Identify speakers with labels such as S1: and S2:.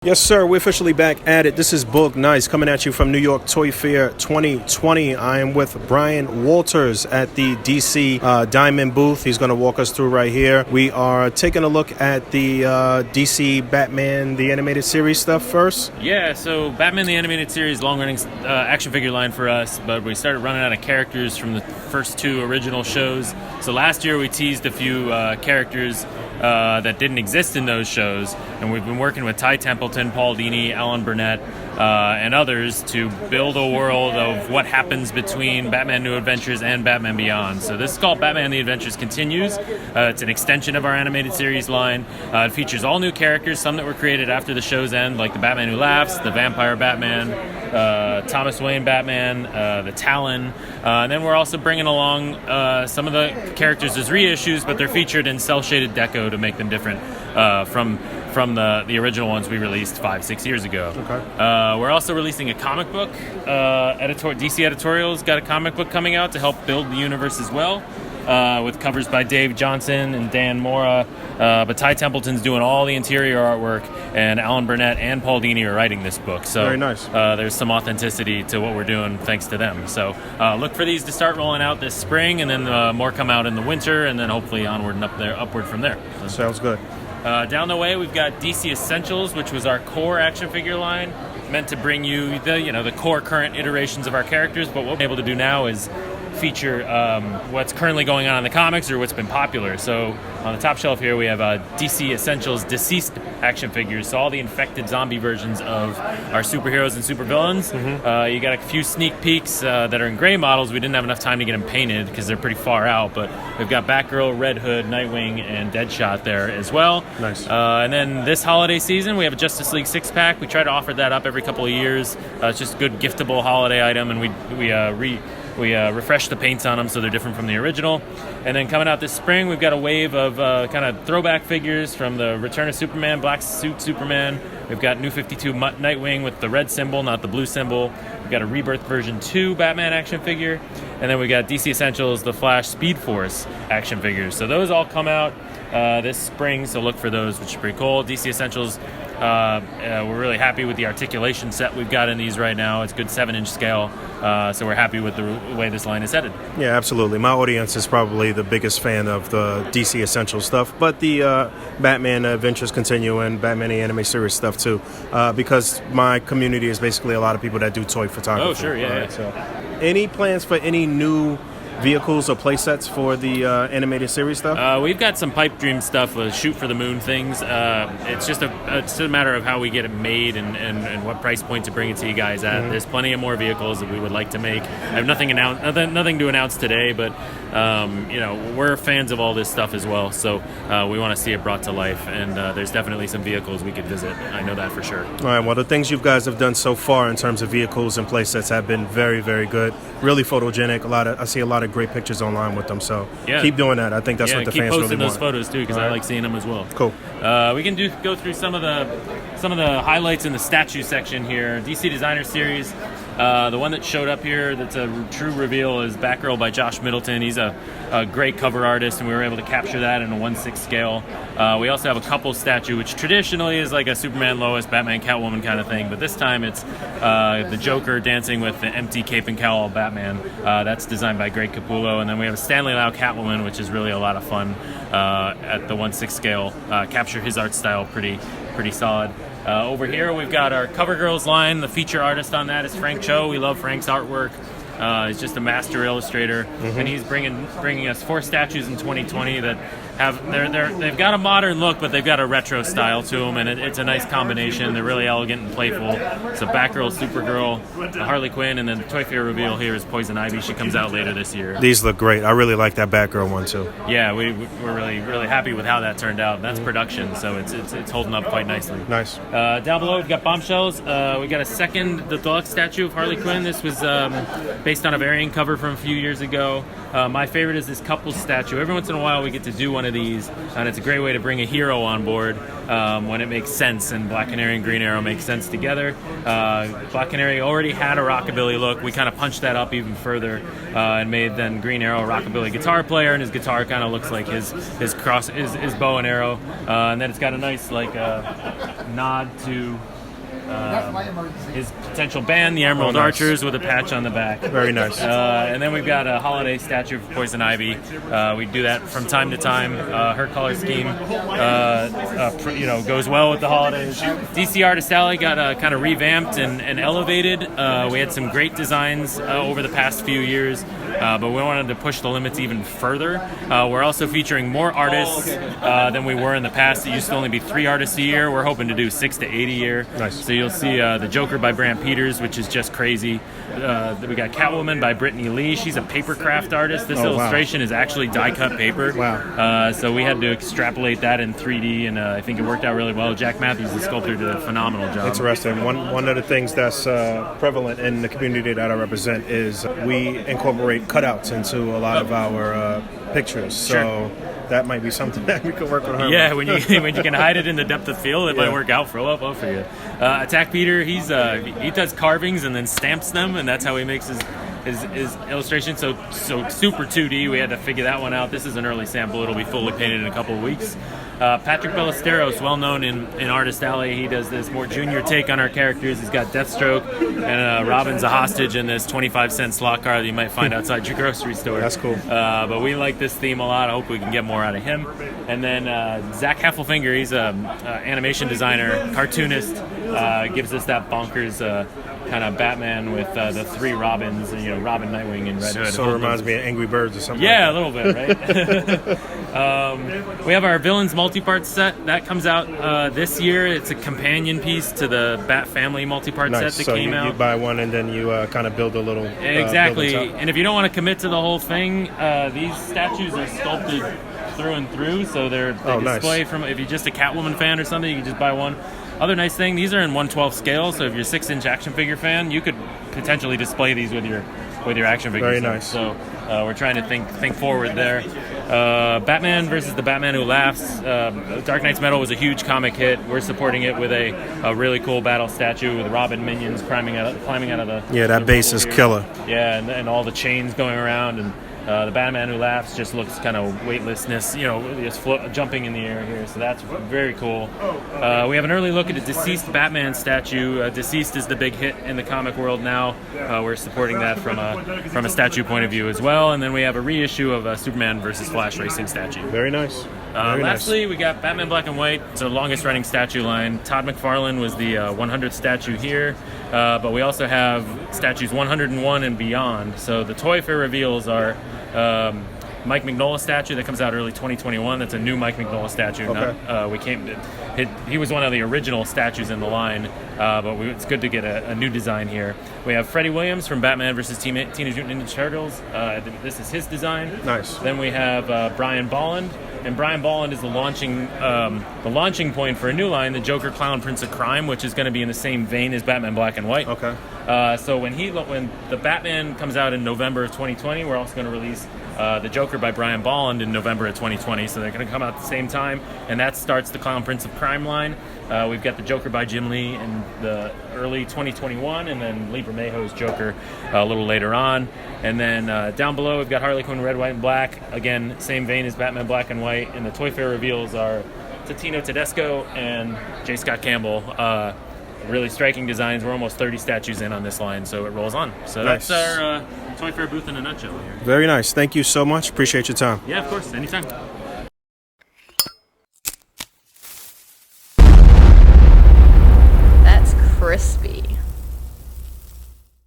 S1: Yes, sir. We're officially back at it. This is Boog Nice coming at you from New York Toy Fair 2020. I am with Brian Walters at the DC Diamond booth. He's going to walk us through right here. We are taking a look at the DC Batman, the animated series stuff first.
S2: Yeah, so Batman the Animated Series, long-running action figure line for us, but we started running out of characters from the first two original shows. So last year we teased a few characters that didn't exist in those shows, and we've been working with Ty Templeton, Paul Dini, Alan Burnett, and others to build a world of what happens between Batman New Adventures and Batman Beyond. So this is called Batman the Adventures Continues. It's an extension of our animated series line. It features all new characters, some that were created after the show's end, like the Batman Who Laughs, the Vampire Batman, Thomas Wayne Batman, the Talon, and then we're also bringing along some of the characters as reissues, but they're featured in cel-shaded deco to make them different from the original ones we released 5-6 years ago.
S1: Okay.
S2: We're also releasing a comic book. DC Editorials got a comic book coming out to help build the universe as well, with covers by Dave Johnson and Dan Mora. But Ty Templeton's doing all the interior artwork, and Alan Burnett and Paul Dini are writing this book. So
S1: very nice.
S2: There's some authenticity to what we're doing thanks to them. So look for these to start rolling out this spring, and then more come out in the winter, and then hopefully onward and upward from there.
S1: Sounds good.
S2: Down the way, we've got DC Essentials, which was our core action figure line, meant to bring you the core current iterations of our characters. But what we're able to do now is feature what's currently going on in the comics or what's been popular. So on the top shelf here, we have DC Essentials Deceased action figures. So all the infected zombie versions of our superheroes and supervillains. Mm-hmm. You got a few sneak peeks that are in gray models. We didn't have enough time to get them painted because they're pretty far out. But we've got Batgirl, Red Hood, Nightwing, and Deadshot there as well.
S1: Nice.
S2: And then this holiday season, we have a Justice League 6-pack. We try to offer that up every couple of years. It's just a good giftable holiday item, and we refresh the paints on them so they're different from the original. And then coming out this spring, we've got a wave of kind of throwback figures from the Return of Superman, Black Suit Superman. We've got New 52 Nightwing with the red symbol, not the blue symbol. We've got a Rebirth version 2 Batman action figure. And then we got DC Essentials, the Flash Speed Force action figures. So those all come out this spring, so look for those, which is pretty cool. DC Essentials, we're really happy with the articulation set we've got in these right now. It's good 7-inch scale, so we're happy with the way this line is headed.
S1: Yeah, absolutely. My audience is probably the biggest fan of the DC Essential stuff, but the Batman Adventures Continue and Batman the Anime Series stuff too, because my community is basically a lot of people that do toy photography.
S2: Oh, sure, yeah.
S1: Right? So, any plans for any new vehicles or play sets for the animated series stuff?
S2: We've got some pipe dream stuff, shoot for the moon things. It's just a matter of how we get it made and what price point to bring it to you guys at. Mm-hmm. There's plenty of more vehicles that we would like to make. I have nothing to announce today, but we're fans of all this stuff as well, so we want to see it brought to life, and there's definitely some vehicles we could visit. I know that for sure.
S1: All right, well, the things you guys have done so far in terms of vehicles and play sets have been very, very good. Really photogenic. I see a lot of great pictures online with them, so keep doing that. I think that's what the fans really want.
S2: Keep posting those photos too, because I like seeing them as well.
S1: Cool.
S2: We can go through some of the highlights in the statue section here. DC Designer Series. The one that showed up here that's a true reveal is Batgirl by Josh Middleton. He's a great cover artist, and we were able to capture that in a 1/6 scale. We also have a couple statue, which traditionally is like a Superman, Lois, Batman, Catwoman kind of thing, but this time it's the Joker dancing with the empty cape and cowl Batman. That's designed by Greg Capullo. And then we have a Stanley Lau Catwoman, which is really a lot of fun at the 1/6 scale. Capture his art style pretty solid. Over here we've got our CoverGirls line. The feature artist on that is Frank Cho. We love Frank's artwork. He's just a master illustrator, and he's bringing us 4 statues in 2020 that they've got a modern look, but they've got a retro style to them, and it's a nice combination. They're really elegant and playful. So Batgirl, Supergirl, Harley Quinn, and then the Toy Fair reveal here is Poison Ivy. She comes out later this year.
S1: These look great. I really like that Batgirl one too.
S2: Yeah, we're really, really happy with how that turned out. That's production, so it's holding up quite nicely.
S1: Nice.
S2: Down below we've got Bombshells. We got the deluxe statue of Harley Quinn. This was based on a variant cover from a few years ago. My favorite is this couples statue. Every once in a while we get to do one of of these, and it's a great way to bring a hero on board when it makes sense, and Black Canary and Green Arrow make sense together. Black Canary already had a rockabilly look. We kind of punched that up even further and made then Green Arrow a rockabilly guitar player, and his guitar kind of looks like his bow and arrow, and then it's got a nice like nod to his potential band, the Emerald Archers, with a patch on the back.
S1: Very nice.
S2: And then we've got a holiday statue of Poison Ivy. We do that from time to time. Her color scheme, goes well with the holidays. DC Artist Alley got kind of revamped and elevated. We had some great designs over the past few years, but we wanted to push the limits even further. We're also featuring more artists than we were in the past. It used to only be 3 artists a year. We're hoping to do 6 to 8 a year.
S1: Nice.
S2: So you'll see the Joker by Brant Peters, which is just crazy. We got Catwoman by Brittany Lee. She's a paper craft artist. This illustration is actually die-cut paper.
S1: Wow.
S2: So we had to extrapolate that in 3D, and I think it worked out really well. Jack Matthews, the sculptor, did a phenomenal job.
S1: Interesting. One of the things that's prevalent in the community that I represent is we incorporate cutouts into a lot of our pictures. So that might be something that we could work with her.
S2: Yeah, when you can hide it in the depth of field, it might work out for well for you. Attack Peter, he does carvings and then stamps them, and that's how he makes his illustration. So super 2D. We had to figure that one out. This is an early sample. It'll be fully painted in a couple of weeks. Patrick Ballesteros, well known in Artist Alley, he does this more junior take on our characters. He's got Deathstroke and Robin's a hostage in this 25-cent slot car that you might find outside your grocery store.
S1: That's cool.
S2: But we like this theme a lot. I hope we can get more out of him. And then Zach Heffelfinger, he's an animation designer, cartoonist, gives us that bonkers kind of Batman with the 3 Robins, Robin, Nightwing, and Red Hood.
S1: So it reminds me of Angry Birds or something.
S2: Yeah, a little bit, right? We have our Villains multi-part set that comes out this year. It's a companion piece to the Bat Family multi-part set that came out.
S1: You buy one and then you kind of build a little.
S2: Exactly. And if you don't want to commit to the whole thing, these statues are sculpted through and through, so they display from. If you're just a Catwoman fan or something, you can just buy one. Other nice thing, these are in 1/12 scale, so if you're a 6-inch action figure fan, you could potentially display these with your action figures.
S1: Very nice.
S2: So we're trying to think forward there. Batman versus the Batman Who Laughs. Dark Knight's Metal was a huge comic hit. We're supporting it with a really cool battle statue with Robin minions climbing out of the.
S1: Yeah, that base is killer.
S2: Yeah, and all the chains going around, and the Batman Who Laughs just looks kind of weightlessness, just jumping in the air here. So that's very cool. We have an early look at a deceased Batman statue. Deceased is the big hit in the comic world now. We're supporting that from a statue point of view as well. And then we have a reissue of a Superman versus Flash racing statue.
S1: Very nice.
S2: Lastly, we got Batman Black and White. It's the longest running statue line. Todd McFarlane was the 100th statue here. But we also have statues 101 and beyond. So the Toy Fair reveals are Mike Mignola statue that comes out early 2021. That's a new Mike Mignola statue.
S1: Okay.
S2: He was one of the original statues in the line, but it's good to get a new design here. We have Freddie Williams from Batman vs. Teenage Mutant Ninja Turtles. This is his design.
S1: Nice.
S2: Then we have Brian Bolland. And Brian Bolland is the launching point for a new line, the Joker Clown Prince of Crime, which is going to be in the same vein as Batman Black and White.
S1: Okay.
S2: So when the Batman comes out in November of 2020, we're also going to release the Joker by Brian Bolland in November of 2020. So they're going to come out at the same time, and that starts the Clown Prince of Crime line. We've got the Joker by Jim Lee in the early 2021, and then Lee Bermejo's Joker a little later on. And then down below, we've got Harley Quinn Red, White, and Black. Again, same vein as Batman Black and White. And the Toy Fair reveals are Totino Tedesco and J. Scott Campbell. Really striking designs. We're almost 30 statues in on this line, so it rolls on. So
S1: nice.
S2: That's our Toy Fair booth in a nutshell here.
S1: Very nice. Thank you so much. Appreciate your time.
S2: Yeah, of course. Anytime.